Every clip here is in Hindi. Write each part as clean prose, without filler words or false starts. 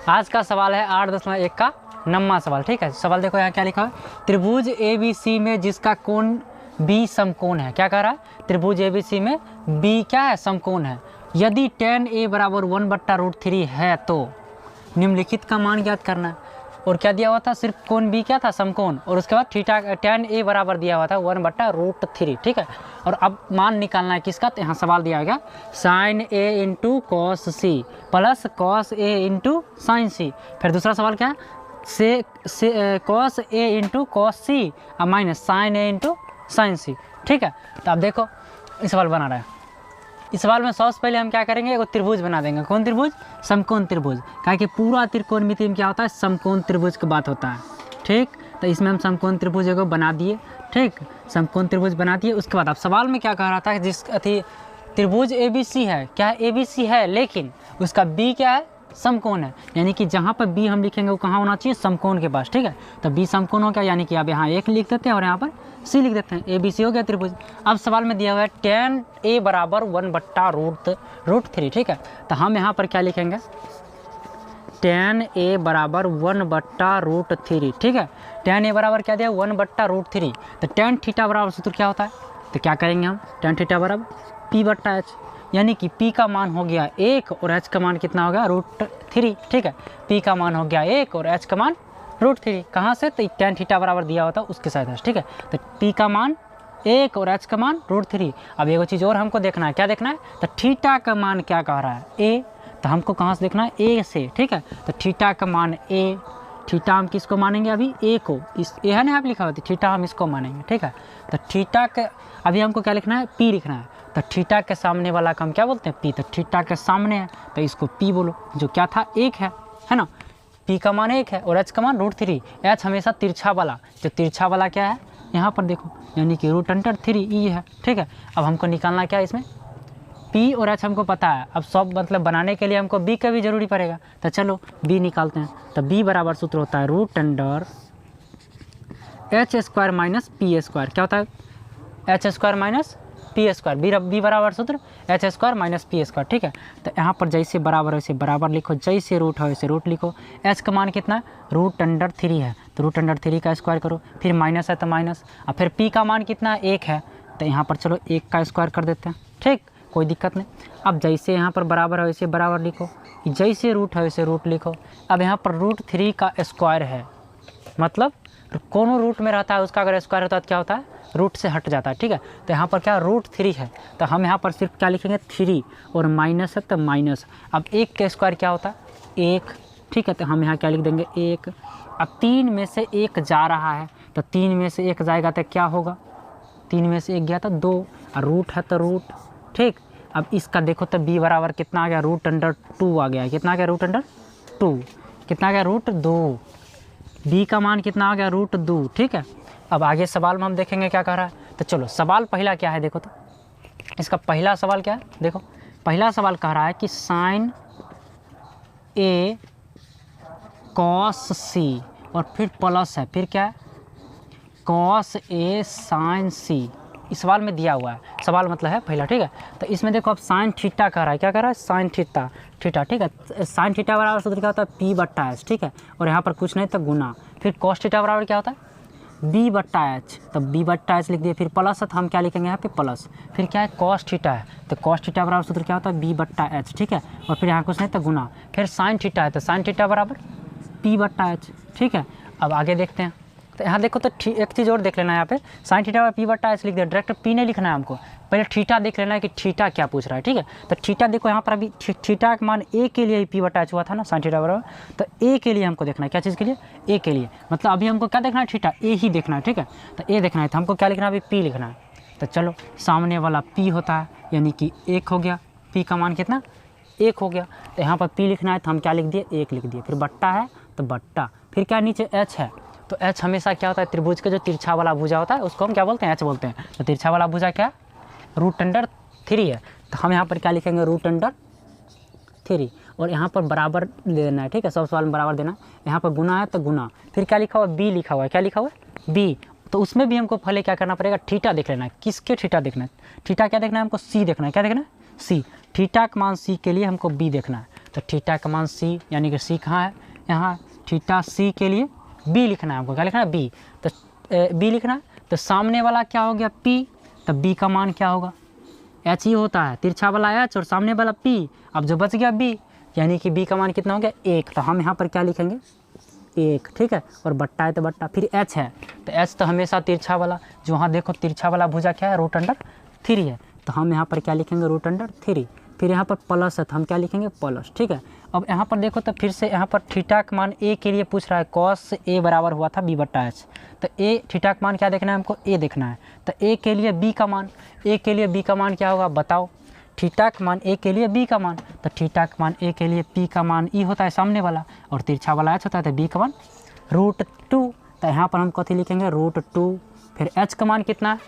आज का सवाल है 8.1 का 9वां सवाल। ठीक है, सवाल देखो यहाँ क्या लिखा है, त्रिभुज ABC में जिसका कोण B समकोण है। क्या कह रहा है, त्रिभुज ABC में B क्या है, समकोण है। यदि tan A बराबर 1/√3 है तो निम्नलिखित का मान ज्ञात करना है। और क्या दिया हुआ था, सिर्फ कोण B क्या था, समकोण, और उसके बाद थीटा tan A बराबर दिया हुआ था 1/√3। ठीक है, और अब मान निकालना है किसका, तो यहाँ सवाल दिया गया sin A into cos C plus cos A into sine C। फिर दूसरा सवाल क्या है, से cos A into cos C और minus sine A into sine C। ठीक है, तो अब देखो इस सवाल बना रहा है। इस सवाल में सबसे पहले हम क्या करेंगे, एगो त्रिभुज बना देंगे। कौन त्रिभुज, समकोण त्रिभुज, क्या कि पूरा त्रिकोणमिति में क्या होता है, समकोण त्रिभुज की बात होता है। ठीक, तो इसमें हम समकोण त्रिभुज एगो बना दिए। ठीक, समकोण त्रिभुज बना दिए। उसके बाद अब सवाल में क्या कह रहा था, जिस त्रिभुज ABC है, क्या है, ABC है, लेकिन उसका B क्या है, समकोण है। यानी कि जहाँ पर B हम लिखेंगे वो कहाँ होना चाहिए, समकोण के पास। ठीक है, तो B समकोण हो गया, यानी कि अब यहाँ 1 लिख देते हैं और यहाँ पर C लिख देते हैं। ABC हो गया त्रिभुज। अब सवाल में दिया हुआ है tan A बराबर 1/√3। ठीक है, तो हम यहाँ पर क्या लिखेंगे, tan A बराबर 1/√3। ठीक है, tan A बराबर क्या दिया, 1/√3। तो tan थीटा बराबर सूत्र क्या होता है, तो क्या करेंगे हम, tan थीटा बराबर P/H, यानी कि P का मान हो गया 1 और H का मान कितना हो गया, √3। ठीक है, P का मान हो गया 1 और H का मान √3। कहाँ से, तो tan थीटा बराबर दिया होता है उसके साथ। ठीक है, तो P का मान 1 और H का मान √3। अब एगो चीज़ और हमको देखना है, क्या देखना है, तो थीटा का मान क्या कह रहा है, A, तो हमको कहाँ से देखना है, A से। ठीक है, तो थीटा का मान A, थीटा हम किसको मानेंगे, अभी A को, इस A है ना आप लिखा हुआ, थीटा हम इसको मानेंगे। ठीक है, तो थीटा के अभी हमको क्या लिखना है, P लिखना है। तो थीटा के सामने वाला का हम क्या बोलते हैं, P, तो थीटा के सामने है तो इसको P बोलो, जो क्या था 1 है ना। P का मान 1 है और H का मान √3। H हमेशा तिरछा वाला, जो तिरछा वाला क्या है, यहाँ पर देखो, यानी कि √3 ये है। ठीक है, अब हमको निकालना क्या है इसमें, P और H हमको पता है। अब सब मतलब बनाने के लिए हमको B का भी जरूरी पड़ेगा, तो चलो B निकालते हैं। तो B बराबर सूत्र होता है √H² माइनस P²। क्या होता है, H² माइनस P²। B बराबर सूत्र H² माइनस P²। ठीक है, तो यहाँ पर जैसे बराबर वैसे बराबर लिखो, जैसे रूट है वैसे रूट लिखो। H का मान कितना है, √3 है, तो √3 का स्क्वायर करो, फिर माइनस है तो माइनस, और फिर P का मान कितना है, 1 है, तो यहाँ पर चलो 1 का स्क्वायर कर देते हैं। ठीक, कोई दिक्कत नहीं। अब जैसे यहाँ पर बराबर है वैसे बराबर लिखो, जैसे रूट है वैसे रूट लिखो। अब यहाँ पर √3 का स्क्वायर है, मतलब कोनो रूट में रहता है उसका अगर स्क्वायर होता है तो क्या होता है, रूट से हट जाता है। ठीक है, तो यहाँ पर क्या √3 है, तो हम यहाँ पर सिर्फ क्या लिखेंगे, 3, और माइनस है तो माइनस। अब 1 का स्क्वायर क्या होता है, 1। ठीक है, तो हम यहाँ क्या लिख देंगे, 1। अब 3 में से 1 जा रहा है, तो 3 में से 1 जाएगा तो क्या होगा, 3 में से 1 गया तो 2, और रूट है तो रूट। ठीक, अब इसका देखो तो B बराबर कितना आ गया, √2 आ गया। कितना आ गया, √2, कितना आ गया, √2। B का मान कितना आ गया, √2। ठीक है, अब आगे सवाल में हम देखेंगे क्या कह रहा है। तो चलो सवाल पहला क्या है, देखो तो इसका पहला सवाल क्या है, देखो पहला सवाल कह रहा है कि sin A cos C, और फिर प्लस है, फिर क्या है, cos A sin C। इस सवाल में दिया हुआ है, सवाल मतलब है पहला। ठीक है, तो इसमें देखो अब साइन थीटा कह रहा है, क्या कह रहा है, साइन थीटा। ठीक है, साइन थीटा बराबर सूत्र क्या होता है, P/H। ठीक है, और यहाँ पर कुछ नहीं तो गुना, फिर कॉस थीटा बराबर क्या होता है, B/H। तो B/H लिख दिए, फिर प्लस है तो हम क्या लिखेंगे यहाँ पे प्लस, फिर क्या है, कॉस थीटा है, तो कॉस थीटा बराबर सूत्र क्या होता है, B/H। ठीक है, और फिर यहाँ कुछ नहीं तो गुना, फिर साइन थीटा है तो साइन थीटा बराबर P/H। ठीक है, अब आगे देखते हैं। तो यहाँ देखो तो एक चीज़ और देख लेना है, यहाँ पे साइन थीटा और P/H लिख दिया, डायरेक्ट P नहीं लिखना है हमको, पहले थीटा देख लेना है कि थीटा क्या पूछ रहा है। ठीक है, तो थीटा देखो यहाँ पर अभी थीटा का मान A के लिए ही P/H हुआ था ना, साइन थीटा बराबर, तो A के लिए हमको देखना है, क्या चीज़ के लिए, A के लिए, मतलब अभी हमको क्या देखना है, थीटा A ही देखना है। ठीक है, तो A देखना है तो हमको क्या लिखना है, अभी P लिखना है। तो चलो सामने वाला P होता है, यानी कि 1 हो गया, P का मान कितना, 1 हो गया, तो यहाँ पर P लिखना है तो हम क्या लिख दिए, 1 लिख दिए, फिर बट्टा है तो बट्टा, फिर क्या नीचे H है, तो H हमेशा क्या होता है, त्रिभुज का जो तिरछा वाला भुजा होता है उसको हम क्या बोलते हैं, H बोलते हैं। तो तिरछा वाला भुजा क्या √3 है, तो हम यहाँ पर क्या लिखेंगे, √3, और यहाँ पर बराबर ले देना है। ठीक है, सब सवाल में बराबर देना, यहाँ पर गुना है तो गुना, फिर क्या लिखा हुआ है, B लिखा हुआ है, क्या लिखा हुआ है, B। तो उसमें भी हमको पहले क्या करना पड़ेगा, थीटा देख लेना है। किसके थीटा देखना है, थीटा क्या देखना है हमको, C देखना है। क्या देखना है, C। थीटा का मान C के लिए हमको B देखना है। तो थीटा का मान सी, यानी कि सी कहाँ है, यहाँ थीटा सी के लिए बी लिखना है हमको, क्या लिखना है बी, तो बी लिखना है। तो सामने वाला क्या हो गया पी, तो बी का मान क्या होगा, एच ही होता है, तिरछा वाला एच और सामने वाला पी। अब जो बच गया बी, यानी कि बी का मान कितना हो गया 1, तो हम यहाँ पर क्या लिखेंगे 1, ठीक है। और बट्टा है तो बट्टा, फिर एच है तो एच तो हमेशा तिरछा वाला, जो वहाँ देखो तिरछा वाला भुजा क्या है √3 है, तो हम यहाँ पर क्या लिखेंगे √3। फिर यहाँ पर प्लस है तो हम क्या लिखेंगे प्लस, ठीक है। अब यहाँ पर देखो तो फिर से यहाँ पर थीटा का मान ए के लिए पूछ रहा है, कॉस ए बराबर हुआ था b/h, तो ए थीटा का मान क्या देखना है हमको, ए देखना है। तो ए के लिए बी का मान, ए के लिए बी का मान क्या होगा बताओ, थीटा का मान ए के लिए बी का मान, तो थीटा का मान ए के लिए पी का मान ई होता है सामने वाला, और तिरछा वाला एच होता है, तो बी का मान √2। तो यहाँ पर हम कथी लिखेंगे √2। फिर एच का मान कितना है,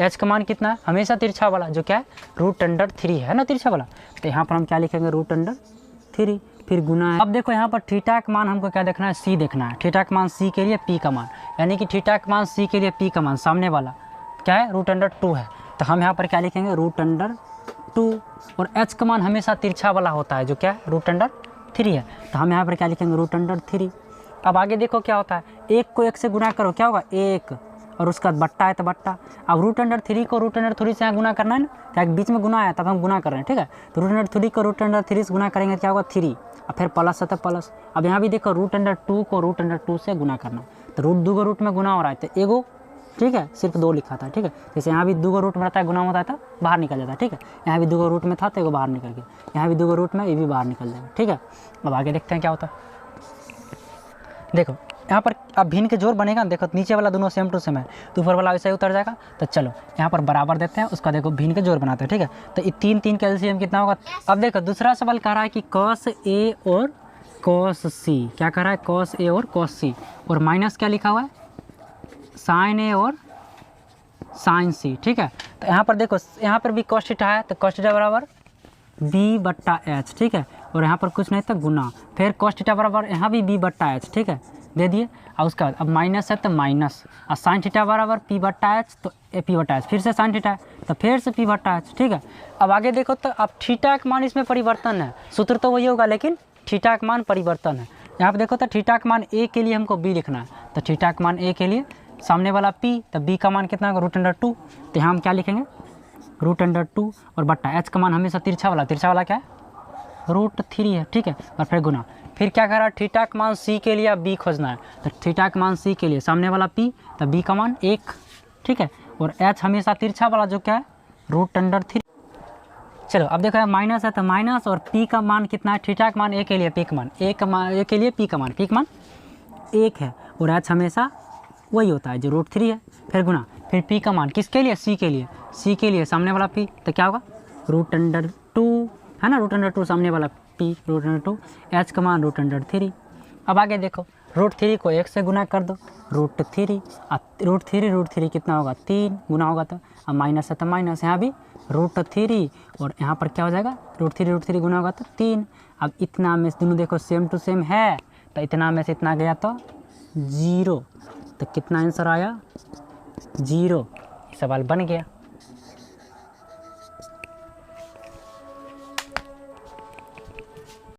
एच का मान कितना है, हमेशा तिरछा वाला जो क्या है √3 है ना तिरछा वाला, तो यहाँ पर हम क्या लिखेंगे √3। फिर गुना है। अब देखो यहाँ पर थीटा का मान हमको क्या देखना है, सी देखना है। थीटा का मान सी के लिए पी का मान, यानी कि थीटा का मान सी के लिए पी का मान सामने वाला क्या है √2 है, तो हम यहाँ पर क्या लिखेंगे √2। और एच का मान हमेशा तिरछा वाला होता है जो क्या है √3 है, तो हम यहाँ पर क्या लिखेंगे √3। अब आगे देखो क्या होता है, 1 को 1 से गुना करो क्या होगा 1, और उसका बट्टा है तो बट्टा। अब √3 को √3 से यहाँ गुना करना है ना, क्या बीच में गुना है तब हम गुना कर रहे हैं, ठीक है। तो √3 को √3 से गुना करेंगे क्या होगा 3, और फिर प्लस है तो प्लस। अब यहाँ भी देखो √2 को √2 से गुना करना, तो √2 को रूट में गुना हो रहा है, तो एगो ठीक है सिर्फ 2 लिखा था, ठीक है। जैसे यहाँ भी 2 को रूट में रहता है, गुना होता है तो बाहर निकल जाता है, ठीक है। यहाँ भी 2 को रूट में था तो एगो बाहर निकल गया, यहाँ भी 2 को रूट में, ये भी बाहर निकल जाएगा, ठीक है। अब आगे देखते हैं क्या होता है। देखो यहाँ पर अब भिन्न के जोड़ बनेगा, देखो नीचे वाला दोनों सेम टू सेम है, तो ऊपर वाला वैसे ही उतर जाएगा। तो चलो यहाँ पर बराबर देते हैं, उसका देखो भिन्न के जोड़ बनाते हैं, ठीक है। तो ये 3 का एलसीएम कितना होगा। अब देखो दूसरा सवाल कह रहा है कि cos A और cos C, क्या कह रहा है cos A और cos C, और माइनस क्या लिखा हुआ है sin A और sin C, ठीक है। तो यहाँ पर देखो यहाँ पर भी cos थीटा है, तो cos थीटा बराबर b/h, ठीक है। और यहाँ पर कुछ नहीं था गुना, फिर cos थीटा बराबर यहाँ भी b/h, ठीक है, दे दिए। और उसका अब माइनस है तो माइनस, और साइन थीटा बराबर p/h, तो p/h, फिर से साइन थीटा है तो फिर से p/h, ठीक है। अब आगे देखो तो अब थीटा का मान इसमें परिवर्तन है, सूत्र तो वही होगा लेकिन थीटा का मान परिवर्तन है। यहाँ पर देखो तो थीटा का मान a के लिए हमको b लिखना है, तो थीटा का मान a के लिए सामने वाला p, तो b का मान कितना होगा √2, तो यहाँ हम क्या लिखेंगे √2 और बट्टा h का मान हमेशा तिरछा वाला क्या है √3 है, ठीक है। और फिर गुना, फिर क्या कर रहा है थीटा का मान c के लिए b खोजना है, तो थीटा का मान c के लिए सामने वाला p, तो b का मान 1, ठीक है। और h हमेशा तिरछा वाला जो क्या है √3। चलो अब देखो माइनस है तो माइनस, और p का मान कितना है, थीटा का मान a के लिए p का मान, a के लिए p का मान 1 है, और h हमेशा वही होता है जो √3 है। फिर गुना, फिर p का मान किसके लिए c के लिए सामने वाला p, तो क्या होगा √2 है ना, √2 सामने वाला p √2, h का मान √3। अब आगे देखो √3 को 1 से गुना कर दो √3, अब √3 कितना होगा 3 गुना होगा, तो अब माइनस है तो माइनस, यहाँ भी √3, और यहाँ पर क्या हो जाएगा √3 गुना होगा तो 3। अब इतना में दोनों देखो सेम टू सेम है, तो इतना में से इतना गया तो 0, तो कितना आंसर आया 0, सवाल बन गया।